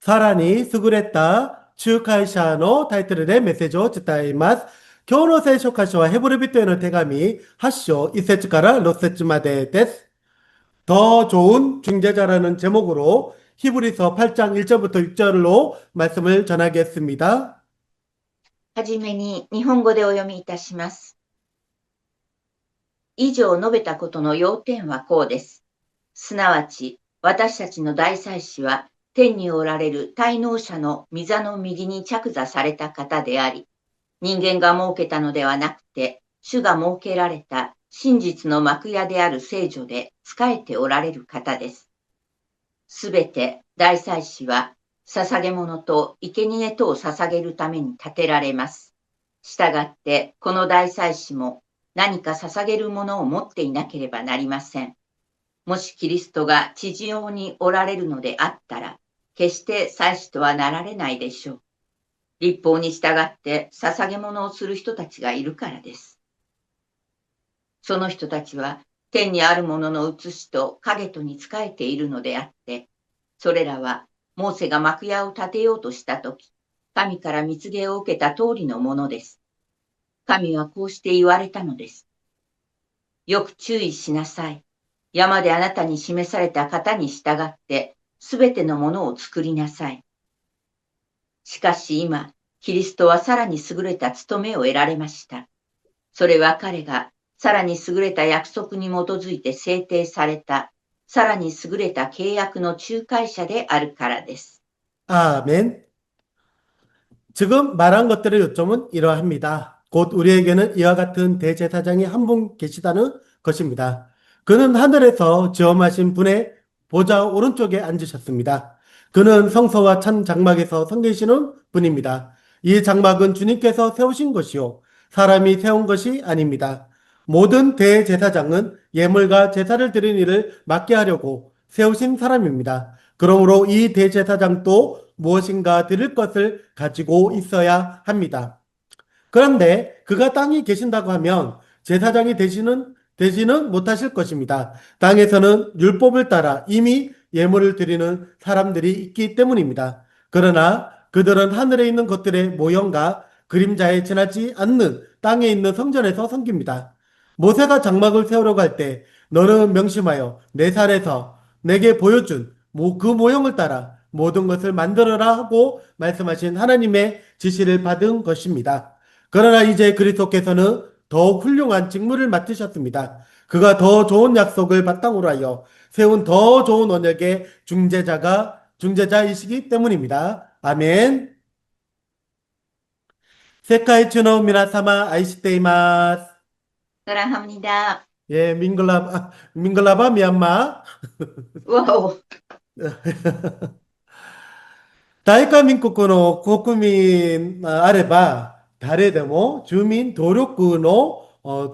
さらに優れた仲介者のタイトルでメッセージを伝えます。今日の聖書箇所はヘブル人への手紙8章1節から6節までです。더 좋은 중재자라는 제목으로 히브리서 8장 1절부터 6절로 말씀을 전하겠습니다. はじめに日本語でお読みいたします。以上述べたことの要点はこうです。すなわち、私たちの大祭司は、天におられる滞納者の御座の右に着座された方であり、人間が設けたのではなくて、主が設けられた真実の幕屋である聖女で仕えておられる方です。すべて大祭司は、捧げ物と生贄とを捧げるために立てられます。したがって、この大祭司も何か捧げるものを持っていなければなりません。もしキリストが地上におられるのであったら、決して祭司とはなられないでしょう。律法に従って捧げ物をする人たちがいるからです。その人たちは天にあるものの写しと影とに仕えているのであって、それらはモーセが幕屋を建てようとしたとき、神から蜜げを受けた通りのものです。神はこうして言われたのです。よく注意しなさい。山であなたに示された方に従って、すべてのものを作りなさい。しかし今、キリストはさらに優れた務めを得られました。それは彼がさらに優れた約束に基づいて制定された、さらに優れた契約の仲介者であるからです。 아멘. 지금 말한 것들의 요점은 이러합니다. 곧 우리에게는 이와 같은 대제사장이 한 분 계시다는 것입니다. 그는 하늘에서 지엄하신 분의 보좌 오른쪽에 앉으셨습니다. 그는 성서와 찬 장막에서 서 계시는 분입니다. 이 장막은 주님께서 세우신 것이요 사람이 세운 것이 아닙니다. 모든 대제사장은 예물과 제사를 드리는 일을 맡게 하려고 세우신 사람입니다. 그러므로 이 대제사장도 무엇인가 드릴 것을 가지고 있어야 합니다. 그런데 그가 땅에 계신다고 하면 제사장이 되지는 못하실 것입니다. 땅에서는 율법을 따라 이미 예물을 드리는 사람들이 있기 때문입니다. 그러나 그들은 하늘에 있는 것들의 모형과 그림자에 지나지 않는 땅에 있는 성전에서 섬깁니다. 모세가 장막을 세우려고 할 때 너는 명심하여 내 살에서 내게 보여준 그 모형을 따라 모든 것을 만들어라 하고 말씀하신 하나님의 지시를 받은 것입니다. 그러나 이제 그리스도께서는 더욱 훌륭한 직무를 맡으셨습니다. 그가 더 좋은 약속을 바탕으로 하여 세운 더 좋은 언약의 중재자이시기 때문입니다. 아멘. 세카이츠노 미나사마 아이시테이마스. 사랑합니다. 예, 민글라바 미얀마. わお、大韓民国の国民あれば、誰でも住民登録の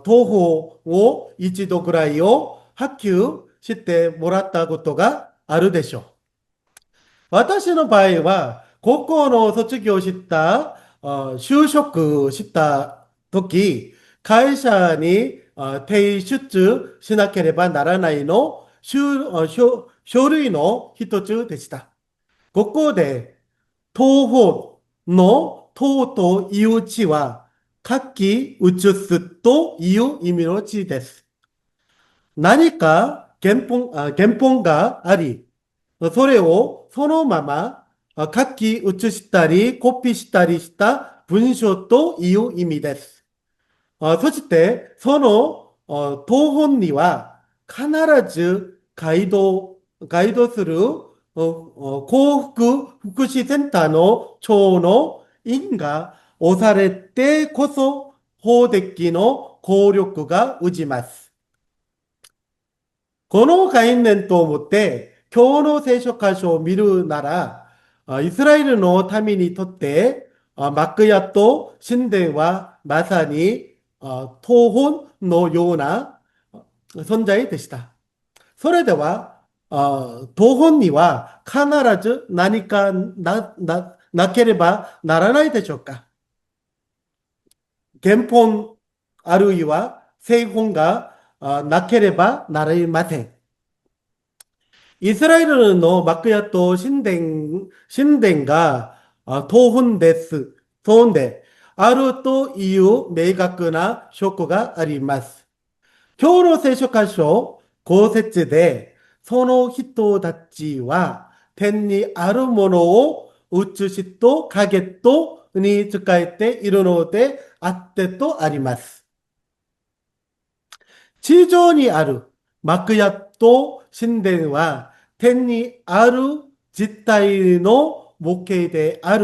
投法を一度ぐらいを発給してもらったことがあるでしょう。私の場合は、高校の卒業した、就職した時、会社に提出しなければならないの書類の一つでした。ここで、東方の東という字は、書き写すという意味の字です。何か原本があり、それをそのまま書き写したり、コピーしたりした文章という意味です。そして、その東本には必ずガイドする幸福福祉センターの長の印が押されてこそ法的の効力が生じます。この概念と思って、今日の聖書箇所を見るなら、イスラエルの民にとって、幕屋と神殿はまさに東本のような存在でした。それでは、東本には必ず何かなければならないでしょうか。原本あるいは製本がなければなりません。イスラエルの幕屋と神殿が東本です。東本であるという明確な証拠があります。今日の聖書箇所、5節で、その人たちは天にあるものを映しと影とに使えているのであってとあります。地上にある幕屋と神殿は天にある実体の模型であ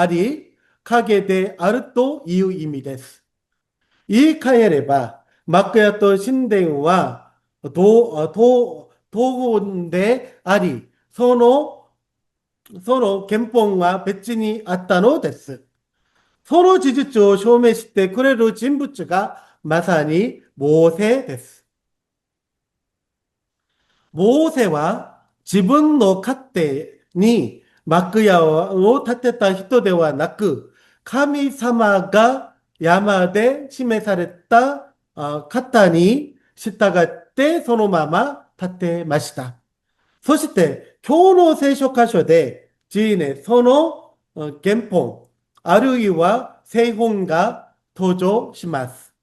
り、影であるという意味です。言い換えれば、幕屋と神殿は同本であり、その原本は別にあったのです。その事実を証明してくれる人物がまさにモーセです。モーセは自分の勝手に幕屋を建てた人ではなく、神様が山で示された方に従ってそのまま建てました。そして今日の聖書箇所で、その原本、あるいは聖本が登場します。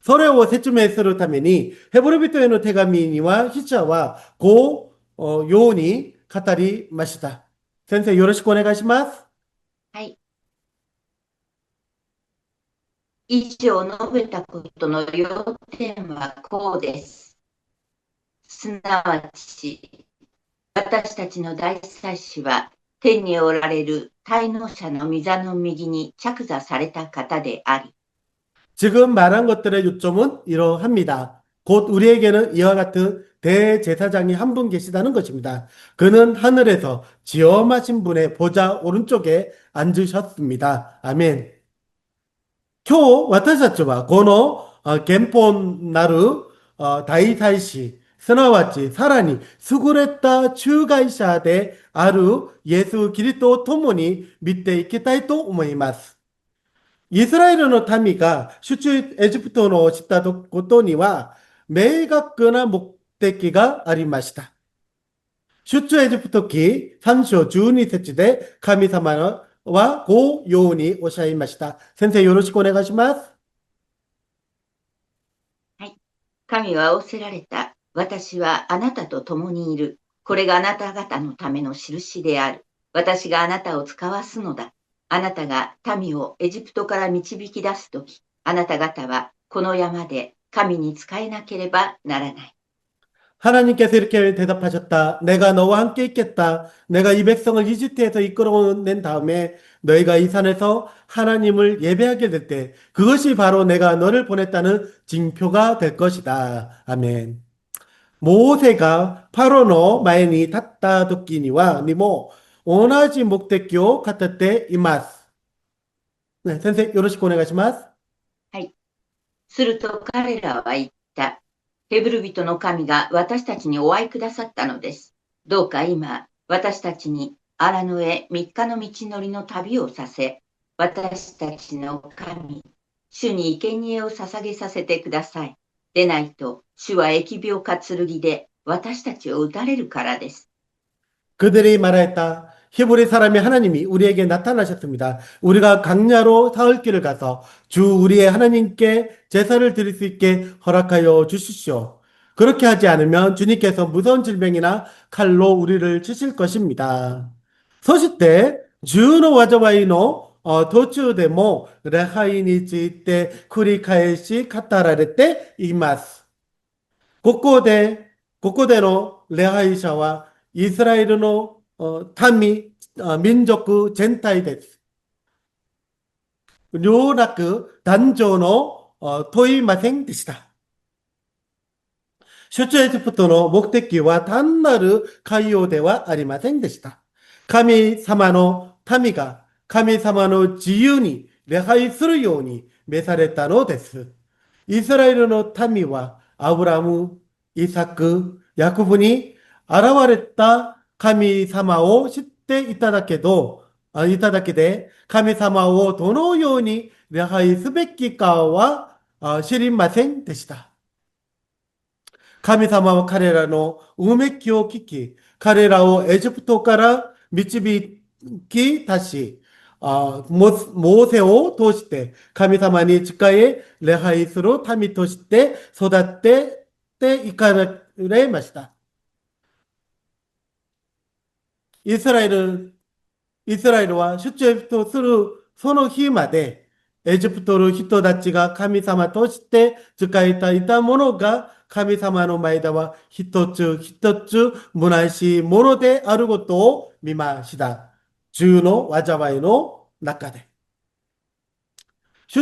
それを説明するために、ヘブル人への手紙には、筆者はこうように語りました。先生、よろしくお願いします。はい。以上述べたことの要点はこうです。すなわち、私たちの大祭司は、天におられる滞納者の御座の右に着座された方であり、 지금 말한 것들의 요점은 이러합니다. 곧 우리에게는 이와 같은 대제사장이 한 분 계시다는 것입니다. 그는 하늘에서 지엄하신 분의 보좌 오른쪽에 앉으셨습니다. 아멘. 今日私たちはこの原本なる大祭司、すなわちさらに優れた仲介者であるイエス・キリストを共に見ていきたいと思います。イスラエルの民が出エジプトのしたことには明確な目的がありました。出エジプト記3章12節で神様はこうようにおっしゃいました。先生よろしくお願いします。はい。神は仰せられた。私はあなたと共にいる。これがあなた方のための印である。私があなたを使わすのだ。あなたが民をエジプトから導き出すとき、あなた方はこの山で神に仕えなければならない。 하나님께서 이렇게 대답하셨다. 내가 너와 함께 있겠다. 내가 이 백성을 이집트에서 이끌어낸 다음에 너희가 이 산에서 하나님을 예배하게 될 때 그것이 바로 내가 너를 보냈다는 징표가 될 것이다. 아멘. 모세가 파로노前に 탔다時には にも 同じ 目的を 語っています. 네, 선생, よろしくお願いします. はい。すると彼らは言った。ヘブル人の神が私たちにお会いくださったのです。どうか今、私たちに荒野へ3日の道のりの旅をさせ、私たちの神、主に生贄を捧げさせてください。でないと、主は疫病か剣で私たちを撃たれるからです。 그들이 말하였다. 히브리 사람이 하나님이 우리에게 나타나셨습니다. 우리가 강야로 사흘길을 가서 주 우리의 하나님께 제사를 드릴 수 있게 허락하여 주십시오. 그렇게 하지 않으면 주님께서 무서운 질병이나 칼로 우리를 치실 것입니다. そして、10の災いの途中でも礼拝について繰り返し語られています。ここでの礼拝者はイスラエルの民族全体です。領落男女の問いませんでした。出エジプトの目的は単なる海洋ではありませんでした。神様の民が神様の自由に礼拝するように召されたのです。イスラエルの民はアブラム、イサク、ヤコブに現れた神様を知っていただけで、神様をどのように礼拝すべきかは知りませんでした。神様は彼らのうめきを聞き、彼らをエジプトから導き出し、モーセを通して神様に仕え礼拝する民として育っていかれました。イスラエルイスラエルは出エジプトするその日まで、エジプトの人たちが神様として仕えていたものが、神様の前では一つ一つ虚しいものであることを見ました。10の災いの中で。出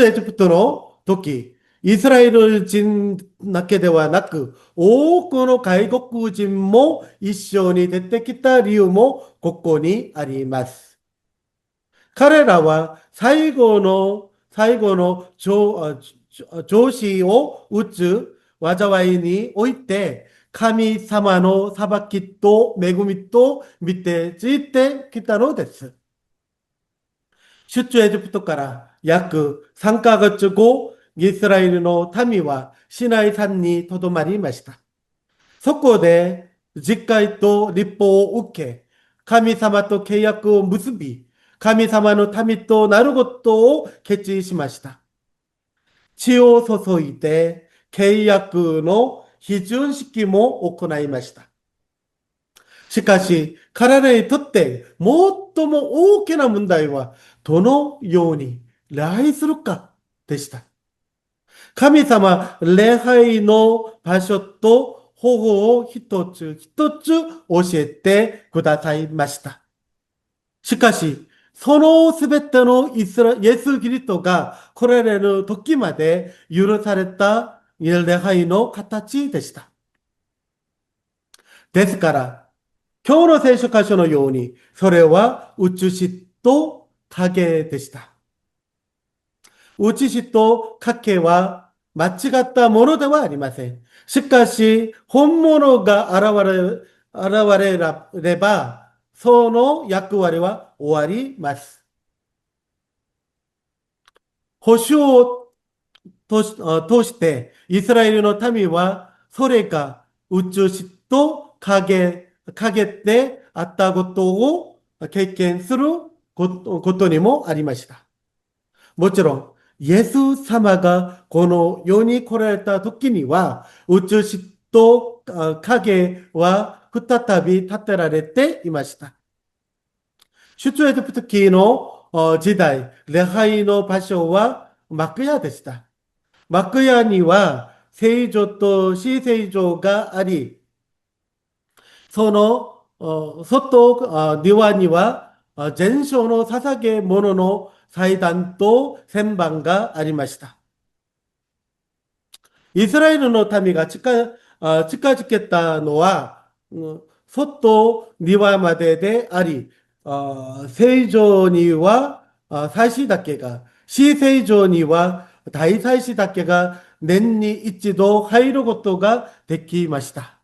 エジプトの時、イスラエル人だけではなく、多くの外国人も一緒に出てきた理由もここにあります。彼らは最後の上司を打つ災いにおいて、神様の裁きと恵みと見てついてきたのです。出エジプトから約3ヶ月後、イスラエルの民はシナイ山にとどまりました。そこで実会と立法を受け、神様と契約を結び、神様の民となることを決意しました。血を注いで契約の批准式も行いました。しかし、彼らにとって最も大きな問題は、どのように礼拝するかでした。神様、礼拝の場所と方法を一つ一つ教えてくださいました。しかし、そのすべてのイエス・キリストが来られる時まで許された礼拝の形でした。ですから、今日の聖書箇所のように、それは写しと影でした。写しと影は間違ったものではありません。しかし、本物が現れれば、その役割は終わります。保守を通して、イスラエルの民は、それが写しと影であったことを経験することにもありました。もちろん、イエス様がこの世に来られた時には、写しと影は再び立てられていました。出エジプト期の時代、礼拝の場所は幕屋でした。幕屋には聖女と死聖女があり、その庭には全焼の捧げ物の祭壇と旋盤がありました。イスラエルの民が近づけたのは、外庭までであり、聖女には祭司だけが、死聖女には大祭司だけが年に一度入ることができました。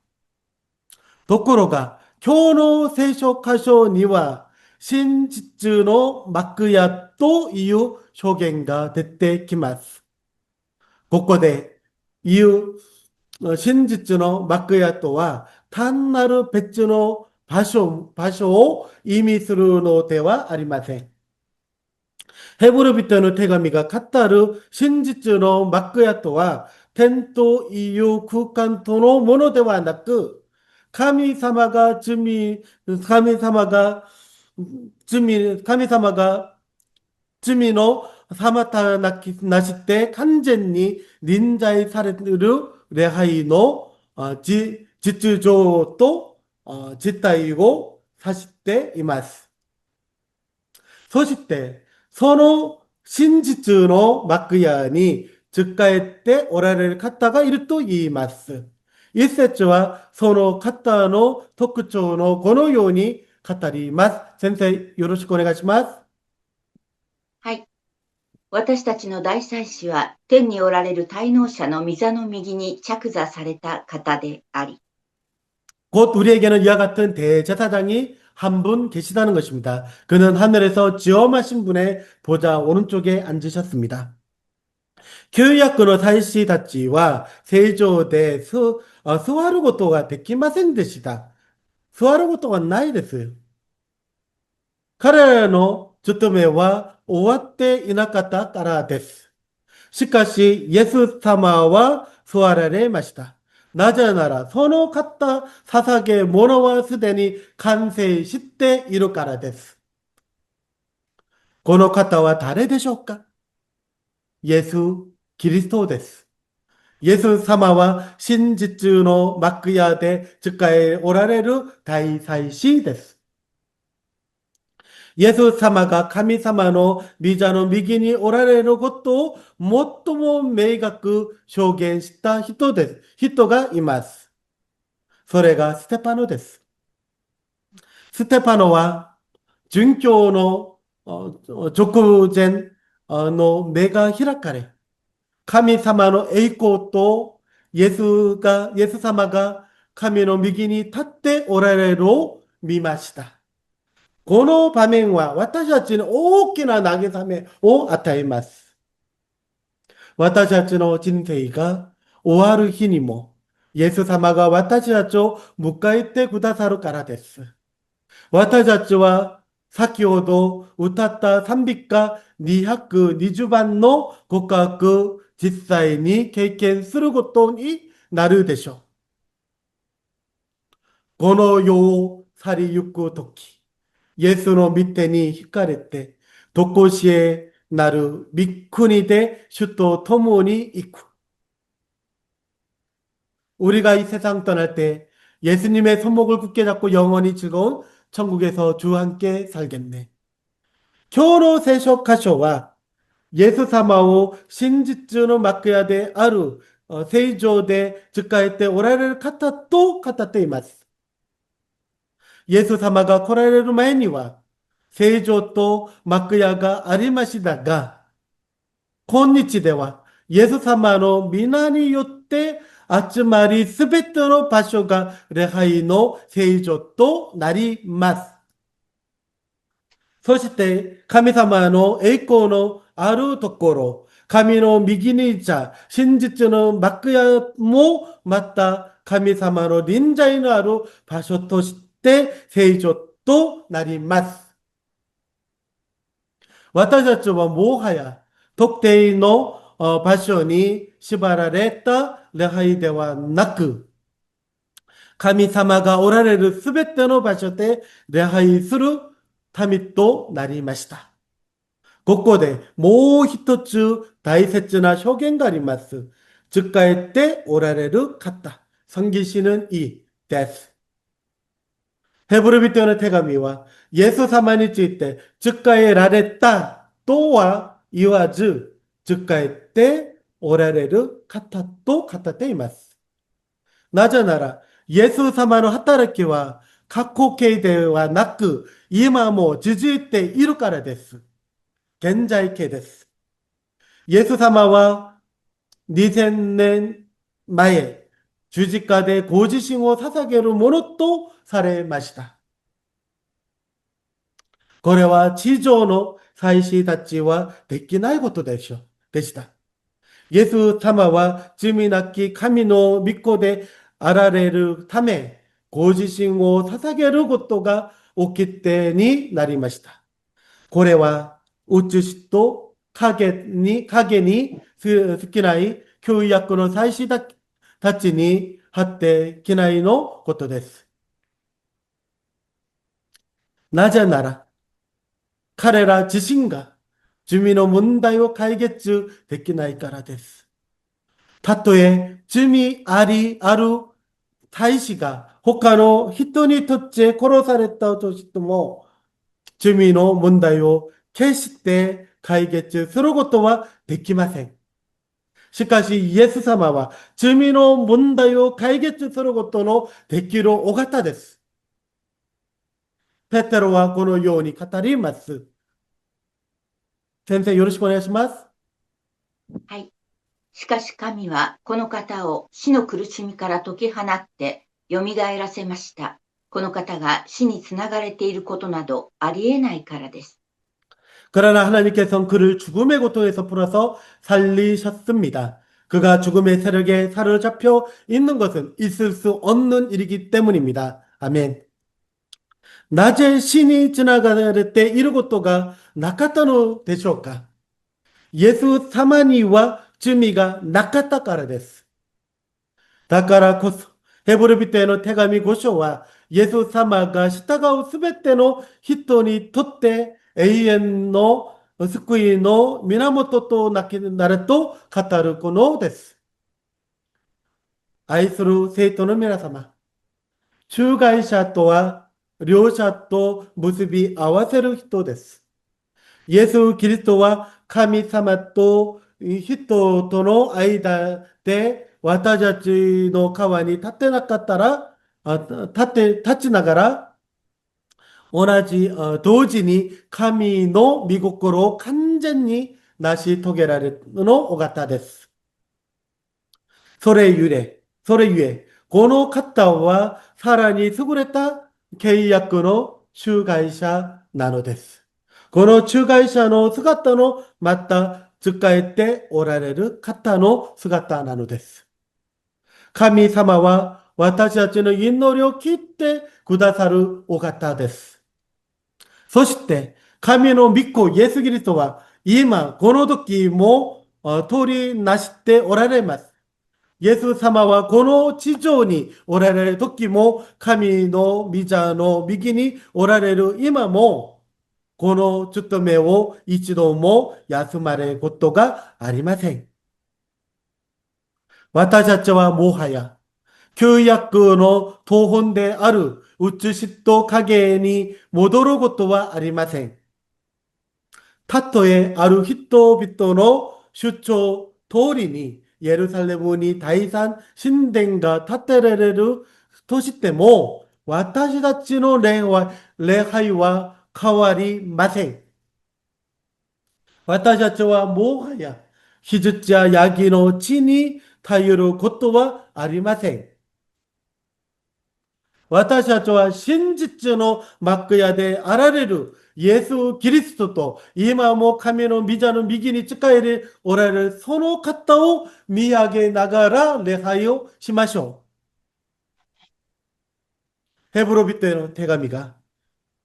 ところが、今日の聖書箇所には、真実の幕屋という表現が出てきます。ここで言う真実の幕屋とは、単なる別の場所を意味するのではありません。ヘブル人の手紙が語る真実の幕屋とは、天という空間とのものではなく、神様が罪の妨なして完全に臨在される礼拝の実情と実態を指しています。そして、その真実の幕屋に仕えておられる方がいると言います。一節はその方の特徴のこのように語ります。先生、よろしくお願いします。はい。私たちの大祭司は天におられる滞納者の御座の右に着座された方であり、곧 우리에게는 이와 같은 대제사장이 한 분 계시다는 것입니다. 그는 하늘에서 지엄하신 분의 보좌 오른쪽에 앉으셨습니다. 旧約の祭司たちは聖上で座ることができませんでした。座ることはないです。彼らの務めは終わっていなかったからです。しかし、イエス様は座られました。なぜなら、その方捧げ物はすでに完成しているからです。この方は誰でしょうか？イエス・キリストです。イエス様は真実の幕屋で仕えおられる大祭司です。イエス様が神様の御座の右におられることを最も明確証言した人です。人がいます。それがステパノです。ステパノは殉教の直前の目が開かれ、神様の栄光とイエス様が神の右に立っておられるを見ました。この場面は私たちに大きな慰めを与えます。私たちの人生が終わる日にも、イエス様が私たちを迎えてくださるからです。私たちは先ほど歌った賛美歌220番の告白、実際に経験することになるでしょう。この世を去りゆくとき、イエスの御手に惹かれて、とこしえなる御国で主と共に行く。 우리가 이 세상 떠날 때 예수님의 손목을 굳게 잡고 영원히 즐거운 천국에서 주와 함께 살겠네. 今日の聖書箇所は 예수様を 真実の幕屋である聖上で仕えておられる方と語っています。イエス様が来られる前には聖上と幕屋がありましたが、今日ではイエス様の皆によって集まりすべての場所が礼拝の聖所となります。そして神様の栄光のあるところ、神の右にいた真実の幕屋もまた神様の臨在のある場所として聖所となります。私たちはもはや特定の場所に縛られた礼拝ではなく、神様がおられるすべての場所で礼拝する民となりました。ここでもう一つ大切な表現があります。仕えておられる方、섬기시는 이です。ヘブル人への手紙は、イエス様について、仕えられたとは言わず、仕えておられる方と語っています。なぜなら、イエス様の働きは過去形ではなく、今も続いているからです。現在形です。イエス様は2000年前、十字架でご自身を捧げるものとされました。これは地上の祭司たちはできないことでした。イエス様は罪なき神の御子であられるため、ご自身を捧げることが掟になりました。これは、写しと影に好きない旧約の祭司たちに発ってきないのことです。なぜなら、彼ら自身が罪の問題を解決できないからです。たとえ罪ある大使が他の人にとって殺されたとしても、罪の問題を決して解決することはできません。しかし、イエス様は罪の問題を解決することのできるお方です。ペテロはこのように語ります。先生、よろしくお願いします。はい。しかし神はこの方を死の苦しみから解き放って蘇らせました。この方が死につながれていることなどありえないからです。 그러나 하나님께서는 그를 죽음의 고통에서 풀어서 살리셨습니다. 그가 죽음의 세력에 사로잡혀 있는 것은 있을 수 없는 일이기 때문입니다. 아멘. 낮에 신이 지나가를 때 이ることがなかったのでしょうか。イエス様には罪がなかったからです。だからこそ、ヘブル人への手紙5章は、イエス様が従うすべての人にとって永遠の救いの源となると語るこのです。愛する生徒の皆様、仲介者とは両者と結び合わせる人です。イエス・キリストは神様と人との間で私たちの川に立てなかったら、立ちながら同時に神の御心を完全に成し遂げられるのお方です。それゆえ、この方はさらに優れた契約の仲介者なのです。この仲介者の姿のまた使えておられる方の姿なのです。神様は私たちの祈りを聞いてくださるお方です。そして、神の御子イエス・キリストは今この時も取りなしておられます。イエス様はこの地上におられる時も神の御座の右におられる今もこの務めを一度も休まれることがありません。私たちはもはや旧約の東本である写しと影に戻ることはありません。たとえある人々の主張通りにエルサレムに第三神殿が建てられるとしても、私たちの礼拝は変わりません。私たちはもはや、羊やヤギの血に頼ることはありません。私たちは真実の幕屋であられるイエス・キリストと今も神の御座の右に仕えておられるその方を見上げながら礼拝をしましょう。ヘブロ人への手紙が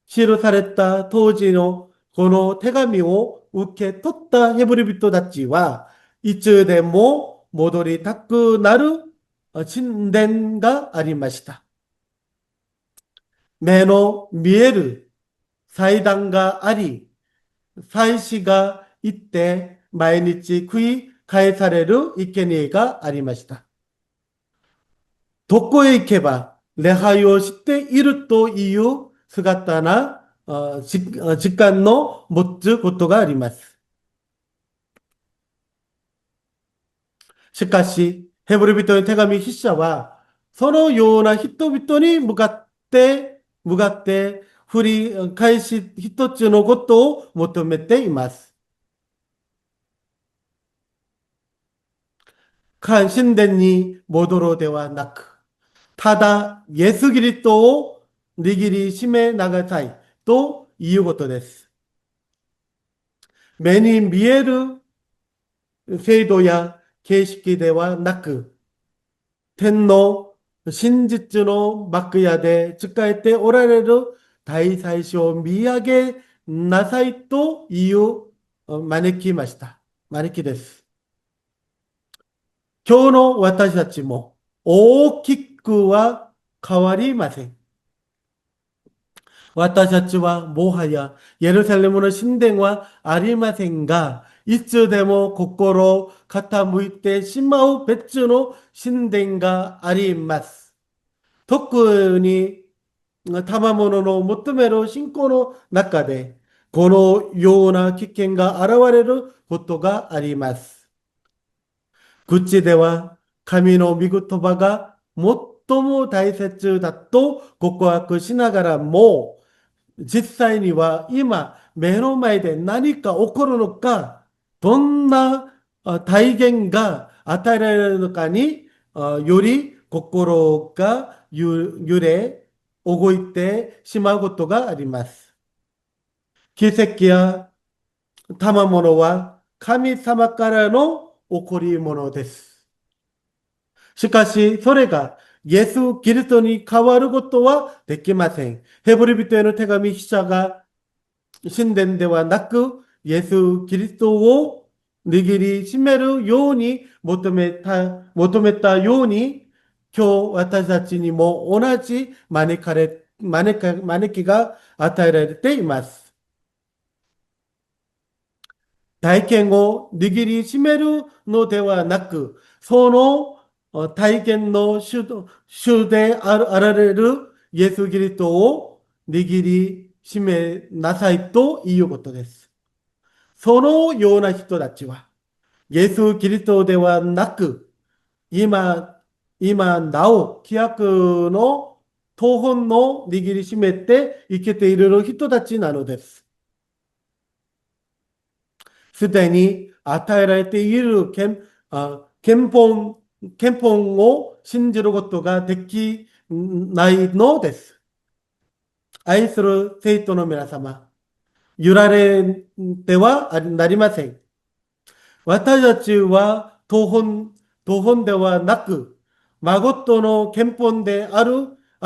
記された当時のこの手紙を受け取ったヘブル人たちはいつでも戻りたくなる神殿がありました。目の見える祭壇があり、祭司が行って毎日繰り返される生贄がありました。どこへ行けば礼拝をしているという姿な時間の持つことがあります。しかし、ヘブル人の手紙筆者は、そのような人々に向かって振り返し一つのことを求めています。神殿に戻ろうではなく、ただイエス・キリストを握りしめなさいということです。目に見える制度や形式ではなく、天の真実の幕屋で仕えておられる大祭司を見上げなさいという招きです。今日の私たちも大きくは変わりません。私たちはもはやエルサレムの神殿はありませんが、いつでも心傾いてしまう別の神殿があります。特に賜物の求める信仰の中で、このような危険が現れることがあります。口では神の御言葉が最も大切だと告白しながらも、実際には今目の前で何か起こるのか、どんな体験が与えられるのかにより心が揺れ動いてしまうことがあります。奇跡や賜物は神様からの贈り物です。しかし、それがイエス・キリストに変わることはできません。ヘブル人への手紙筆者が神殿ではなく、イエス・キリストを握りしめるように求めたように、今日私たちにも同じ招きが与えられています。体験を握りしめるのではなく、その体験の主であられるイエス・キリストを握りしめなさいということです。そのような人たちは、イエス・キリストではなく、今、今なお、規約の東本の握りしめて生きている人たちなのです。すでに与えられている憲法を信じることができないのです。愛する生徒の皆様、揺られてはなりません。私たちは東本ではなく、誠の憲法であ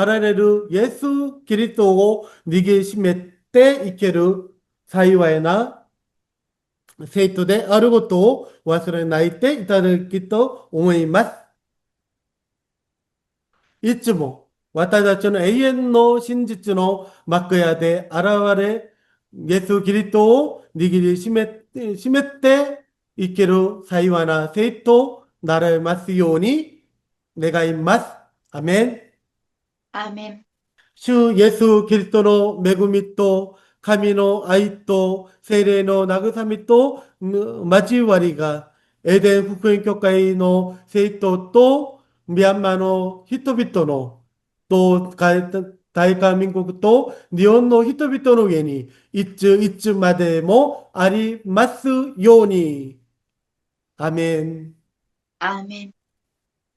られるイエス・キリストを握りしめていける幸いな生徒であることを忘れないでいただきと思います。いつも私たちの永遠の真実の幕屋で現れ、イエス・キリストを握りしめて生きる幸いな生徒となれますように願います。アメン。アーメン。主イエス・キリストの恵みと神の愛と聖霊の慰めと交わりがエデン福音教会の生徒とミャンマーの人々のと大韓民国と日本の人々の上にいつまでもありますように。アメン。アーメン。